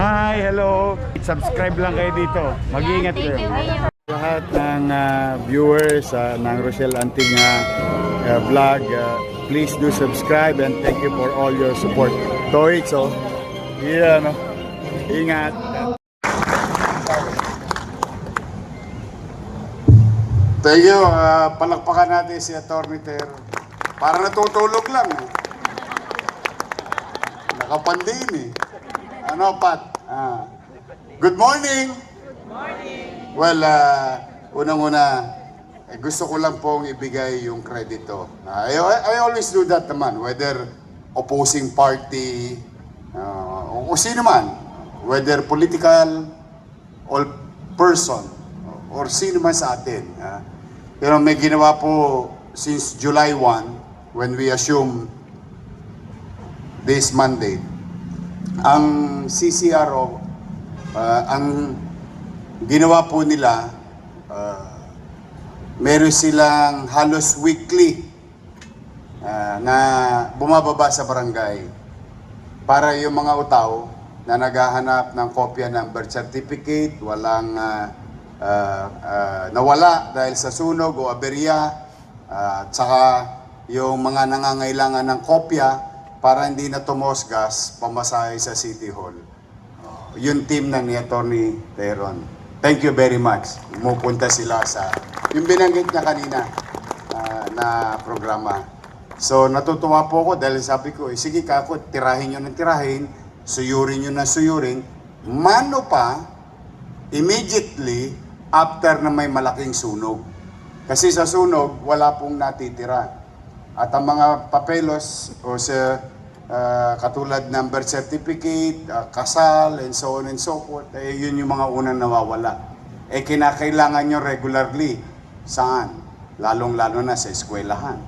Hi, hello. Subscribe lang kayo dito. Mag-iingat kayo. Lahat ng viewers ng Rochelle Anting vlog, please do subscribe and thank you for all your support. Toits, oh. Yeah, no. Ingat. Thank you. Palakpakan natin si Atty. Ter. Parang natutulog lang. Nakapandiin eh. Ano, Pat? Good morning! Good morning! Well, unang-una, gusto ko lang pong ibigay yung kredito. I always do that naman, whether opposing party, o sino man, whether political or person, or sino man sa atin. Pero may ginawa po since July 1, when we assume this mandate, ang CCRO, ang ginawa po nila, meron silang halos weekly na bumababa sa barangay para yung mga utaw na naghahanap ng kopya ng birth certificate, walang nawala dahil sa sunog o aberya, at saka yung mga nangangailangan ng kopya para hindi na tumosgas pamasahe sa City Hall. Yung team na ni Atty. Teron. Thank you very much. Umupunta sila sa yung binanggit niya kanina na programa. So natutuwa po ako dahil sabi ko, sige kako, tirahin nyo ng tirahin, suyurin nyo ng suyurin, mano pa, immediately after na may malaking sunog. Kasi sa sunog, wala pong natitira. At ang mga papelos o sa katulad ng birth certificate, kasal, and so on and so forth, yun yung mga unang nawawala. Kinakailangan nyo regularly. Saan? Lalong-lalo na sa eskwelahan.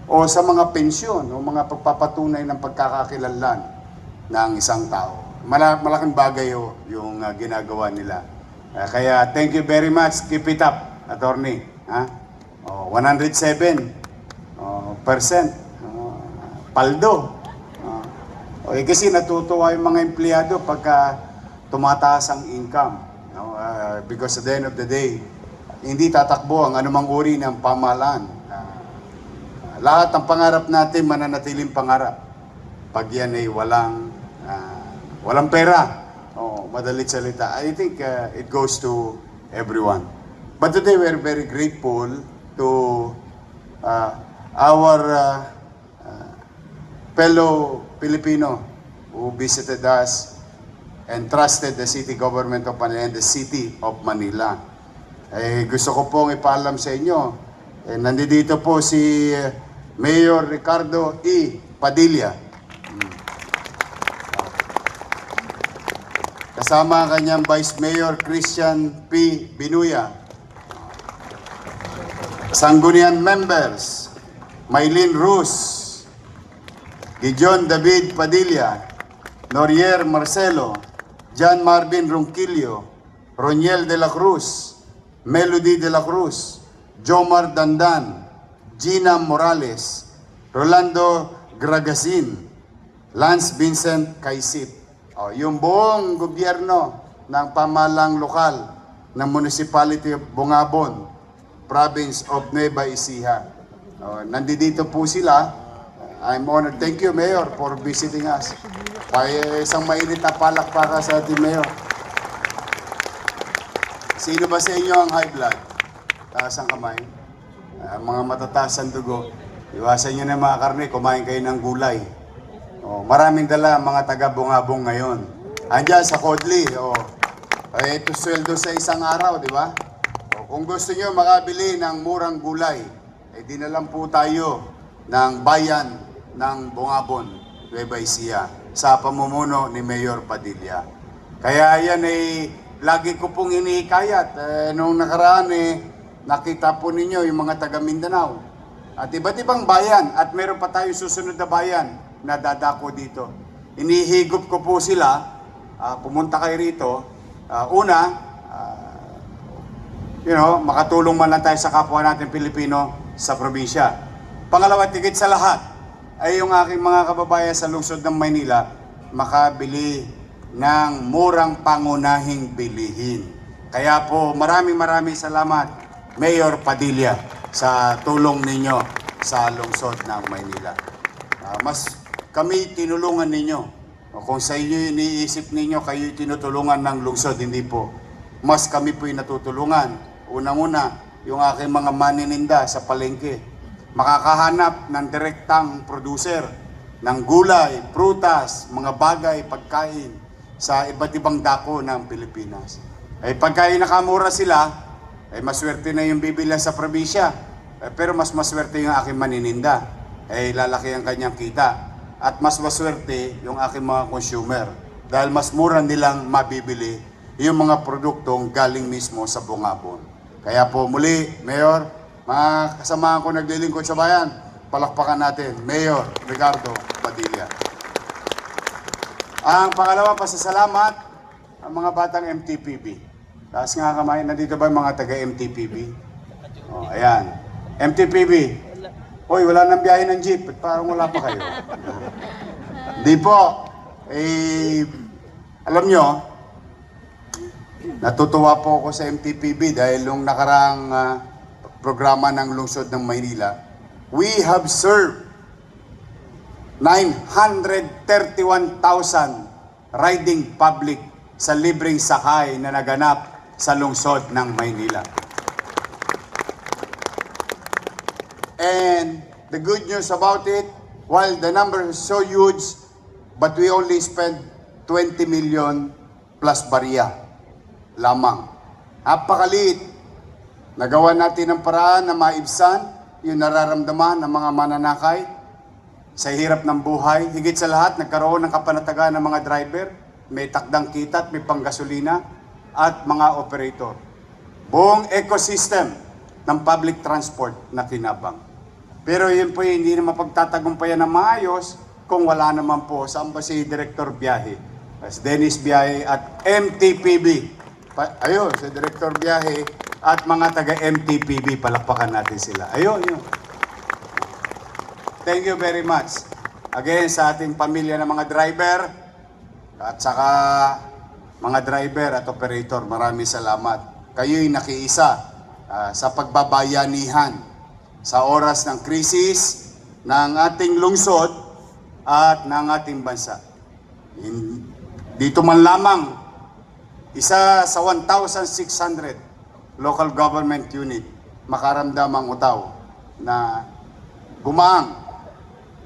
O sa mga pensyon, o mga pagpapatunay ng pagkakakilanlan ng isang tao. Malaking bagay yung ginagawa nila. Kaya thank you very much. Keep it up, attorney. 107%. Paldo. Kasi natutuwa yung mga empleyado pagka tumataas ang income. Because at the end of the day, hindi tatakbo ang anumang uri ng pamahalaan. Lahat ng pangarap natin mananatiling pangarap. Pag yan ay walang pera, madalit salita, I think it goes to everyone. But today we're very grateful to our fellow Filipino who visited us and trusted the city government of Manila and the city of Manila. Gusto ko pong ipaalam sa inyo, nandito po si Mayor Ricardo E. Padilla. Kasama ang kanyang Vice Mayor Christian P. Binuya. Sangguniang members, Maylene Ruz, Gideon David Padilla, Norier Marcelo, John Marvin Ronquillo, Roniel de la Cruz, Melody de la Cruz, Jomar Dandan, Gina Morales, Rolando Gragasin, Lance Vincent Kaisip. Yung buong gobyerno ng pamahalang lokal ng Municipality of Bungabon, Province of Nueva Ecija. Nandito po sila. I'm honored. Thank you, Mayor, for visiting us. Isang mainit na palakpakan sa ating Mayor. Sino ba sa inyo ang high blood? Taas ang kamay. Mga matataas ang dugo. Iwasan nyo na mga karne, kumain kayo ng gulay. Maraming dala mga taga-bungabong ngayon. Andiyan sa Kodli. Ito sweldo sa isang araw, di ba? Kung gusto nyo makabili ng murang gulay, di na lang po tayo ng bayan ng Bungabon, Nueva Ecija, sa pamumuno ni Mayor Padilla. Kaya yan lagi ko pong inihikayat. Noong nakaraan nakita po ninyo yung mga taga Mindanao at iba't ibang bayan at meron pa tayong susunod na bayan na dadako dito. Inihigop ko po sila, pumunta kayo rito. Makatulong man lang tayo sa kapwa natin Pilipino sa probinsya. Pangalawa, tigit sa lahat, ay yung aking mga kababayan sa lungsod ng Maynila makabili ng murang pangunahing bilihin. Kaya po maraming salamat, Mayor Padilla, sa tulong ninyo sa lungsod ng Maynila. Mas kami tinulungan ninyo. Kung sa inyo iniisip ninyo, kayo tinutulungan ng lungsod, hindi po. Mas kami po'y natutulungan. Unang-una, yung aking mga manininda sa palengke. Makakahanap ng direktang producer ng gulay, prutas, mga bagay, pagkain sa iba't ibang dako ng Pilipinas. Ay pagkain nakamura sila, ay maswerte na yung bibili sa probinsya. Pero mas maswerte yung aking manininda. Ay lalaki ang kanyang kita. At mas maswerte yung aking mga consumer. Dahil mas mura nilang mabibili yung mga produktong galing mismo sa bungabon. Kaya po muli, Mayor, mga kasamahan ko naglilingkod sa bayan, palakpakan natin, Mayor Ricardo Padilla. Ang pangalawa, pasasalamat ang mga batang MTPB. Taas nga kamay, nandito ba yung mga taga-MTPB? Oh, ayan. MTPB. Hoy, wala nang biyahe ng jeep. Parang wala pa kayo. Di po. Alam nyo, natutuwa po ako sa MTPB dahil nung nakaraang programa ng lungsod ng Maynila, we have served 931,000 riding public sa libreng sakay na naganap sa lungsod ng Maynila. And the good news about it, while the number is so huge, but we only spent 20 million plus barya lamang. Napakaliit. Nagawa natin ang paraan na maibsan yung nararamdaman ng mga mananakay sa hirap ng buhay. Higit sa lahat, nagkaroon ng kapanatagan ng mga driver, may takdang kita at may panggasolina at mga operator. Buong ecosystem ng public transport na kinabang. Pero yun po hindi na mapagtatagumpayan ng maayos kung wala naman po sa si Director Biyahe, si Dennis Biyahe at MTPB. Ayun, si Director Biyahe at mga taga-MTPB, palakpakan natin sila. Ayun, yun. Thank you very much. Again, sa ating pamilya ng mga driver at saka mga driver at operator, maraming salamat. Kayo'y nakiisa sa pagbabayanihan sa oras ng krisis ng ating lungsod at ng ating bansa. Dito man lamang, isa sa 1,600 local government unit makaramdam ang utaw na gumaang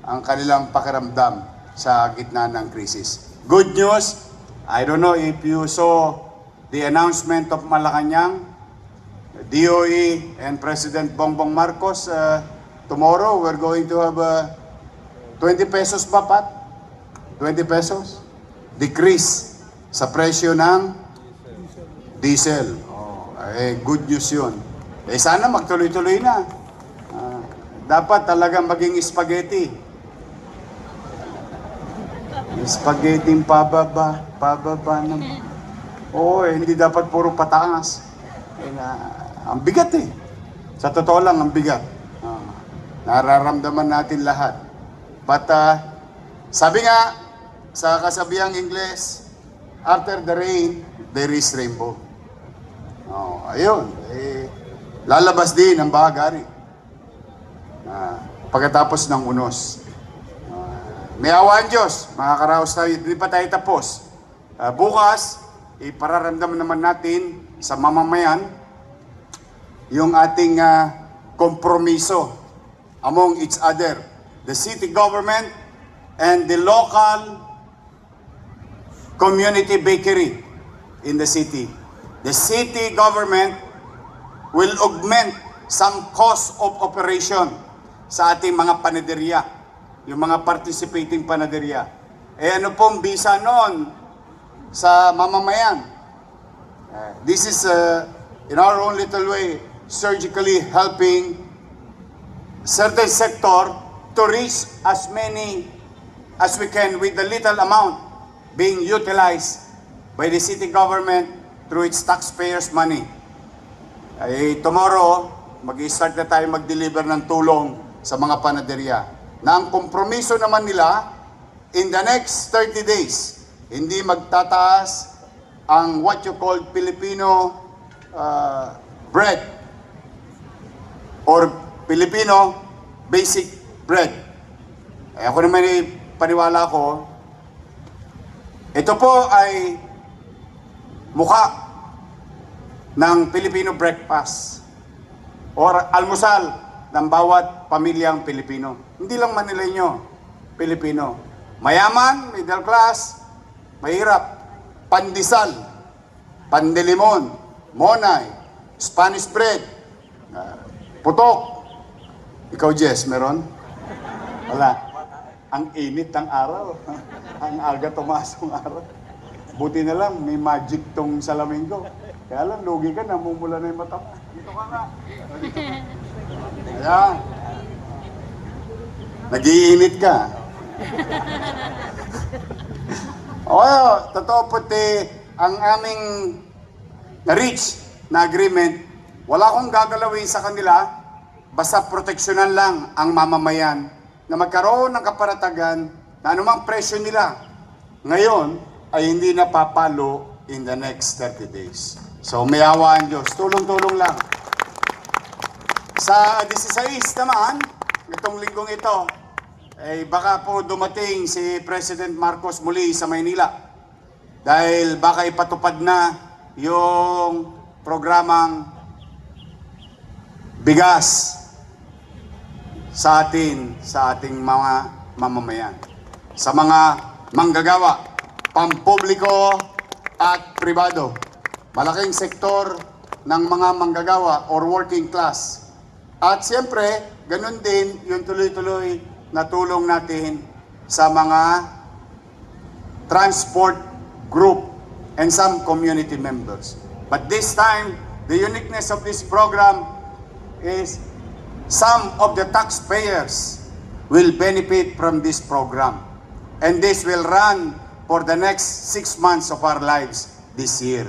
ang kanilang pakiramdam sa gitna ng krisis. Good news, I don't know if you saw the announcement of Malacanang, DOE and President Bongbong Marcos. Tomorrow we're going to have 20 pesos ba, Pat? 20 pesos? Decrease sa presyo ng diesel. Good news yun. Sana magtuloy-tuloy na. Dapat talagang maging spaghetti. Spaghetti pababa naman. Hindi dapat puro pataas. Ang bigat eh. Sa totoo lang, ang bigat. Nararamdaman natin lahat. But, sabi nga, sa kasabihang Ingles, after the rain, there is rainbow. Ayun. Lalabas din ang bahagari. Pagkatapos ng unos. May awa ang Diyos, mga karaos tayo, hindi pa tayo tapos. Bukas, ipararamdaman naman natin sa mamamayan yung ating kompromiso among each other. The city government and the local community bakery in the city. The city government will augment some cost of operation sa ating mga panaderya, yung mga participating panaderya. Ano pong bisa noon sa mamamayan? This is, in our own little way, surgically helping certain sector to reach as many as we can with the little amount being utilized by the city government through its taxpayers' money. Tomorrow, mag-i-start na tayo mag-deliver ng tulong sa mga panaderya. Na ang kompromiso naman nila, in the next 30 days, hindi magtataas ang what you call Filipino bread or Filipino basic bread. Ako naman paniwala ko, ito po ay mukha ng Filipino breakfast or almusal ng bawat pamilyang Pilipino. Hindi lang Manileño, Pilipino. Mayaman, middle class, mahirap, pandesal, pandelimon, monay, Spanish bread, putok. Ikaw, Jess, meron? Wala. Ang init ng araw. Ang aga tumasok ng araw. Buti na lang, may magic tong salamin ko. Kaya lang, lugi ka, namumula na yung mata mo. Dito ka nga. Dito ka. Ayan. Nag-iinit ka. Totoo puti, ang aming na-reach na agreement, wala akong gagalawin sa kanila, basta proteksyonan lang ang mamamayan na magkaroon ng kaparatagan na anumang presyo nila ngayon ay hindi na papalo in the next 30 days. So may awa ang Diyos. Tulong-tulong lang. Sa 16 naman, itong linggong ito, eh baka po dumating si President Marcos muli sa Maynila. Dahil baka ipatupad na yung programang bigas sa ating mga mamamayan. Sa mga manggagawa, pampubliko at pribado. Malaking sektor ng mga manggagawa or working class. At siyempre, ganun din yung tuloy-tuloy na tulong natin sa mga transport group and some community members. But this time, the uniqueness of this program is some of the taxpayers will benefit from this program. And this will run for the next 6 months of our lives this year.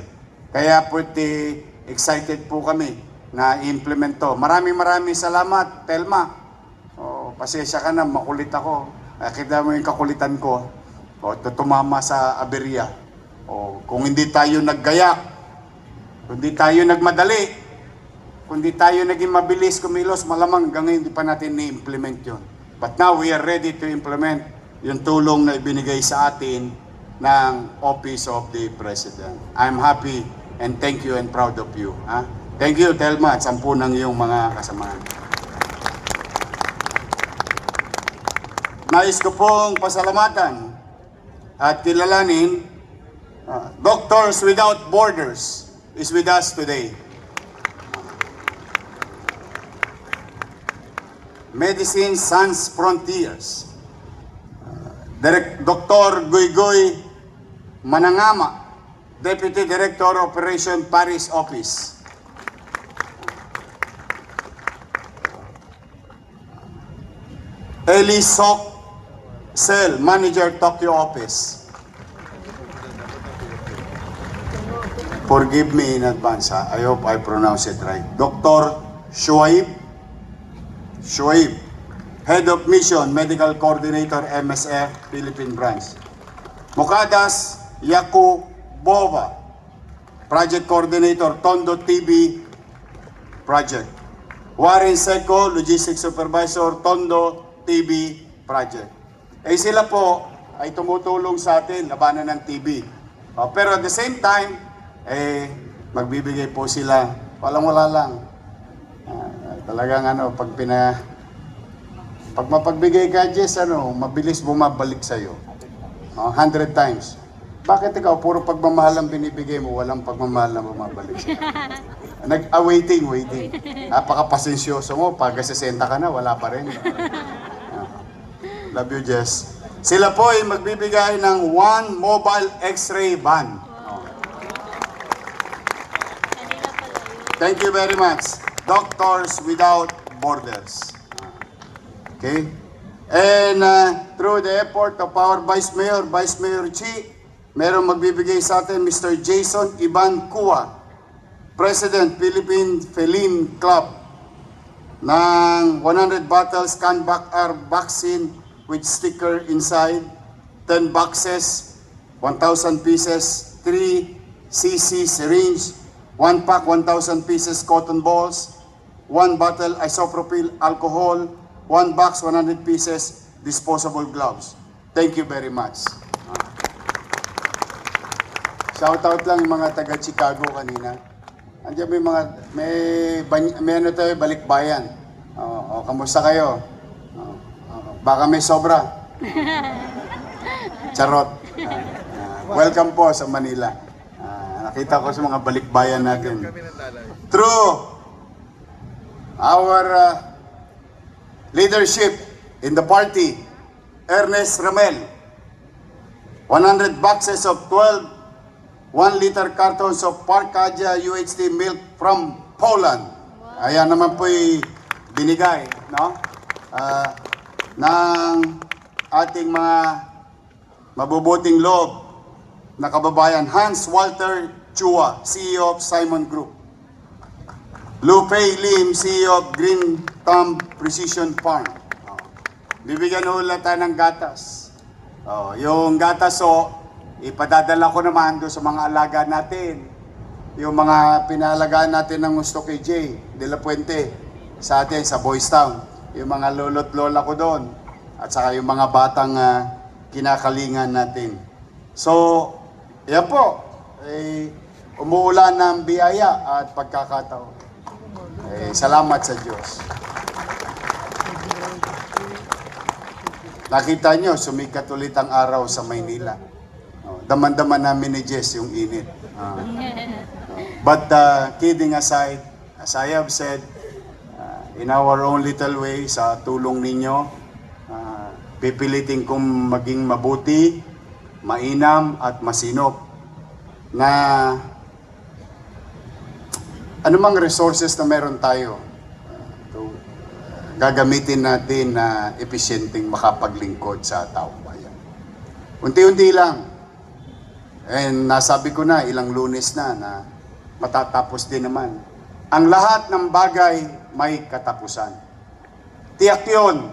Kaya puti excited po kami na i-implement to. Maraming salamat, Telma. Pasensya ka na, makulit ako. Nakita mo yung kakulitan ko. Tumama sa aberya. Kung hindi tayo naggayak, kung hindi tayo nagmadali, kung di tayo naging mabilis kumilos, malamang hanggang ngayon hindi pa natin ni-implement yun. But now we are ready to implement yung tulong na ibinigay sa atin ng Office of the President. I'm happy and thank you and proud of you. Thank you, Telma, at 10 ng iyong mga kasamahan. Nais ko pong pasalamatan at kilalanin Doctors Without Borders is with us today. Medicine Sans Frontiers. Dr. Goygoy Manangama, Deputy Director Operation Paris Office. Eli Sok Sel, Manager Tokyo Office. Forgive me in advance, I hope I pronounce it right. Dr. Shuaib, Head of Mission, Medical Coordinator, MSF, Philippine Branch. Mukadas Yakubova, Project Coordinator, Tondo TB Project. Warren Seco, Logistics Supervisor, Tondo TB Project. Sila po ay tumutulong sa atin, labanan ng TB. Pero at the same time, magbibigay po sila, walang-wala lang. Talagang pag mapagbigay ka, Jess, mabilis bumabalik sa'yo. 100 times. Bakit ikaw, puro pagmamahal ang binibigay mo, walang pagmamahal na bumabalik sa'yo? Waiting. Napaka-pasensyoso mo, pag 60 ka na, wala pa rin. Love you, Jess. Sila po ay magbibigay ng 1 mobile x-ray van. Thank you very much. Doctors Without Borders. Okay? And through the effort of our Vice Mayor Chi, merong magbibigay sa atin Mr. Jason Iban Kua, President Philippine Feline Club, ng 100 bottles Canvac R vaccine with sticker inside, 10 boxes 1,000 pieces 3cc syringe, 1 pack 1,000 pieces cotton balls, 1 bottle isopropyl alcohol, 1 box 100 pieces disposable gloves. Thank you very much. Shout out lang yung mga taga Chicago kanina. Andiyan may ano tayo, balikbayan. Kamusta kayo? Baka may sobra. Charot. Welcome po sa Manila. Nakita ko sa mga balikbayan natin. Through our leadership in the party, Ernest Ramel, 100 boxes of 12 1-liter cartons of Parkaja UHT milk from Poland. Ayan naman po'y binigay, no? Ng ating mga mabubuting loob na kababayan, Hans Walter Chua, CEO of Simon Group. Lu Pei Lim, CEO of Green Thumb Precision Farm. Bibigyan ulit tayo ng gatas. Yung gatas ipadadala ko naman doon sa mga alaga natin. Yung mga pinalagaan natin ng gusto kay Jay De La Puente sa atin, sa Boys Town. Yung mga lolo't lola ko doon. At saka yung mga batang kinakalingan natin. So, yan po. Umuulan ng biyaya at pagkakataon. Salamat sa Diyos. Nakita nyo, sumikat ulit ang araw sa Maynila. Daman-daman namin ni Jess yung init. But kidding aside, as I have said, in our own little way, sa tulong ninyo, pipilitin kong maging mabuti, mainam at masinop na anumang resources na meron tayo, gagamitin natin na epesyenteng makapaglingkod sa taong bayan. Unti-unti lang. And nasabi ko na, ilang Lunes na matatapos din naman. Ang lahat ng bagay may katapusan. Tiyak yun.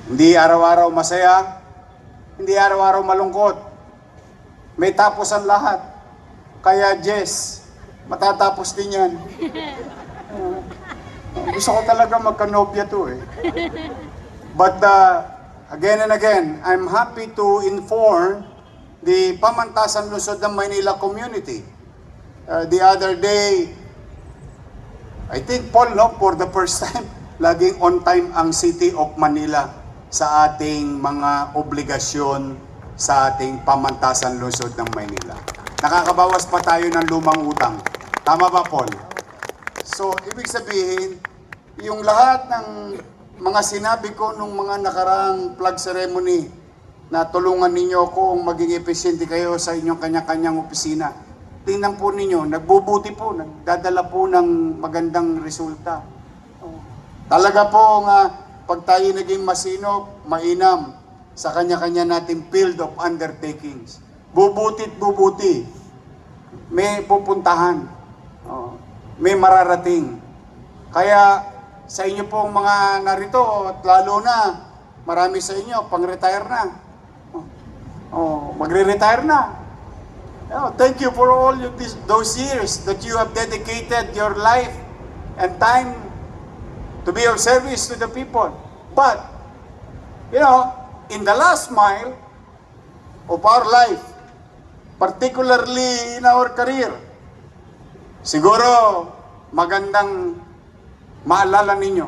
Hindi araw-araw masaya, hindi araw-araw malungkot. May tapos ang lahat. Kaya Jess, matatapos din yan. Gusto ko talaga magkanopya to eh. But again and again, I'm happy to inform the Pamantasan Lungsod ng Maynila community. The other day, I think, Paul, for the first time, laging on time ang City of Manila sa ating mga obligasyon sa ating Pamantasan Lungsod ng Maynila. Nakakabawas pa tayo ng lumang utang. Tama ba, Paul? So, ibig sabihin, yung lahat ng mga sinabi ko nung mga nakaraang flag ceremony, na tulungan ninyo kung maging epesyente kayo sa inyong kanya-kanyang opisina. Tingnan po ninyo, nagbubuti po, nagdadala po ng magandang resulta. Talaga po pag tayo naging masinop, mainam sa kanya-kanya nating field of undertakings. Bubuti't bubuti. May pupuntahan. May mararating. Kaya sa inyo pong mga narito, at lalo na, marami sa inyo, pang-retire na. Magre-retire na. Thank you for all those years that you have dedicated your life and time to be of service to the people. But, in the last mile of our life, particularly in our career, siguro magandang maalala ninyo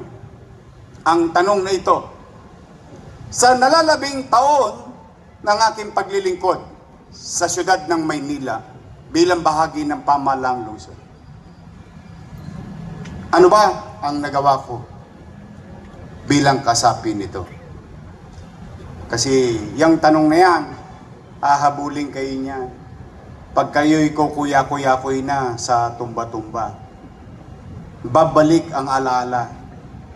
ang tanong na ito. Sa nalalabing taon ng aking paglilingkod sa siyudad ng Maynila bilang bahagi ng pamahalaang lungsod, ano ba ang nagawa ko bilang kasapi nito? Kasi yung tanong na yan, hahabulin kayo niyan. Pag kayo'y kukuya-kuya-kuy na sa tumba-tumba, babalik ang alaala.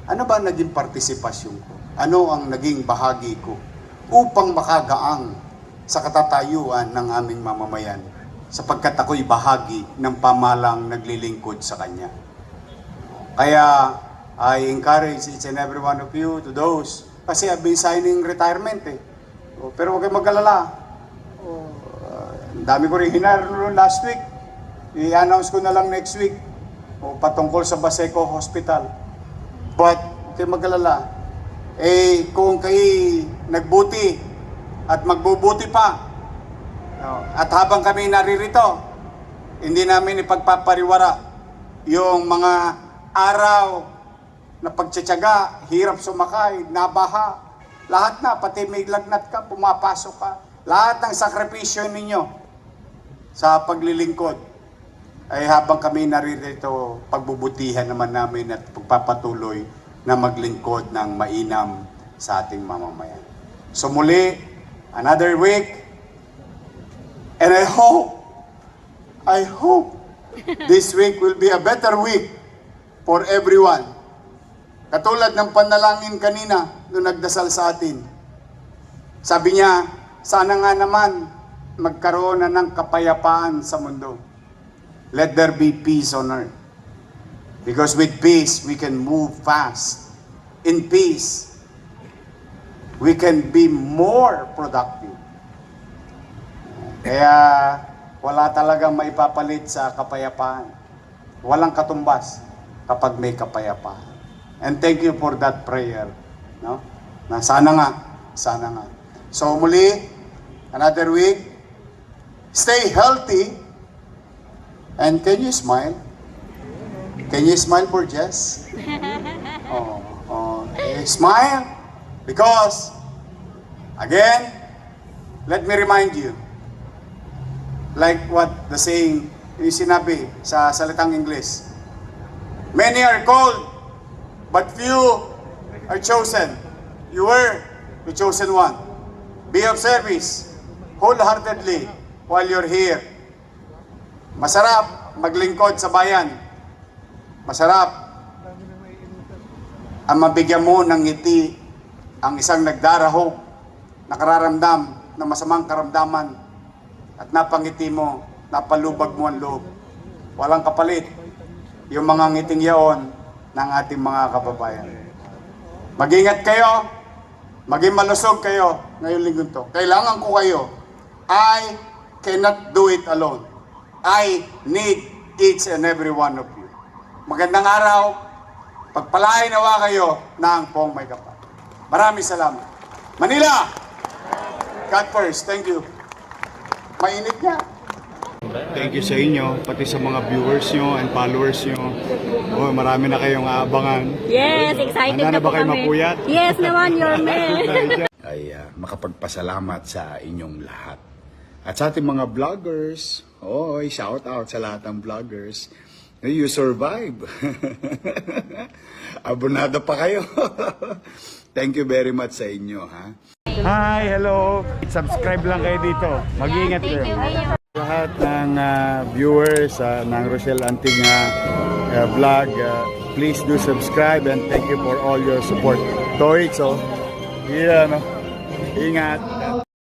Ano ba naging partisipasyon ko? Ano ang naging bahagi ko upang makagaang sa katatayuan ng aming mamamayan, sapagkat ako'y bahagi ng pamahalang naglilingkod sa Kanya. Kaya I encourage each and every one of you to those, kasi I've been signing retirement eh. Pero huwag kayong mag-alala. Ang dami ko rin hinarap last week. I-announce ko na lang next week. O patungkol sa Baseco Hospital. But, kayo mag-alala, kung kayo nagbuti at magbubuti pa, at habang kami naririto, hindi namin ipagpapariwara yung mga araw na pagtsatsaga, hirap sumakay, nabaha, lahat na, pati may lagnat ka, pumapasok ka, lahat ng sakripisyo ninyo sa paglilingkod, ay habang kami naririto, pagbubutihan naman namin at pagpapatuloy na maglingkod ng mainam sa ating mamamayan. So muli, another week, and I hope this week will be a better week for everyone. Katulad ng panalangin kanina nung nagdasal sa atin. Sabi niya, sana nga naman magkaroon na ng kapayapaan sa mundo. Let there be peace on earth. Because with peace, we can move fast. In peace, we can be more productive. Kaya wala talagang maipapalit sa kapayapaan. Walang katumbas kapag may kapayapaan. And thank you for that prayer. No? Na sana nga. So muli, another week, stay healthy. And can you smile? Can you smile for Jess? Smile. Because, again, let me remind you, like what the saying, yung sinabi sa salitang English, many are called, but few are chosen. You were the chosen one. Be of service wholeheartedly while you're here. Masarap maglingkod sa bayan. Masarap ang mabigyan mo ng ngiti ang isang nagdarahok, nakararamdam ng masamang karamdaman at napangiti mo, napalubag mo ang loob. Walang kapalit yung mga ngiting yaon ng ating mga kababayan. Mag-ingat kayo, maging malusog kayo ngayong linggo to. Kailangan ko kayo. I cannot do it alone. I need each and every one of you. Magandang araw, pagpalain nawa kayo ng Pong May Kapal. Maraming salamat. Manila! God first. Thank you. Mainit niya. Thank you sa inyo, pati sa mga viewers nyo and followers nyo. Oh, marami na kayong aabangan. Yes, excited Handa na po ba kayo kami. mapuyat? Yes naman, your man. Ay makapagpasalamat sa inyong lahat. At sa ating mga vloggers, shout out sa lahat ng vloggers. You survive. Abonado pa kayo. Thank you very much sa inyo, ha? Hi, hello. Subscribe lang kayo dito. Mag-iingat kayo. Lahat ng viewers ng Rochelle Anting vlog, please do subscribe and thank you for all your support. Toits, yeah, no? Ingat.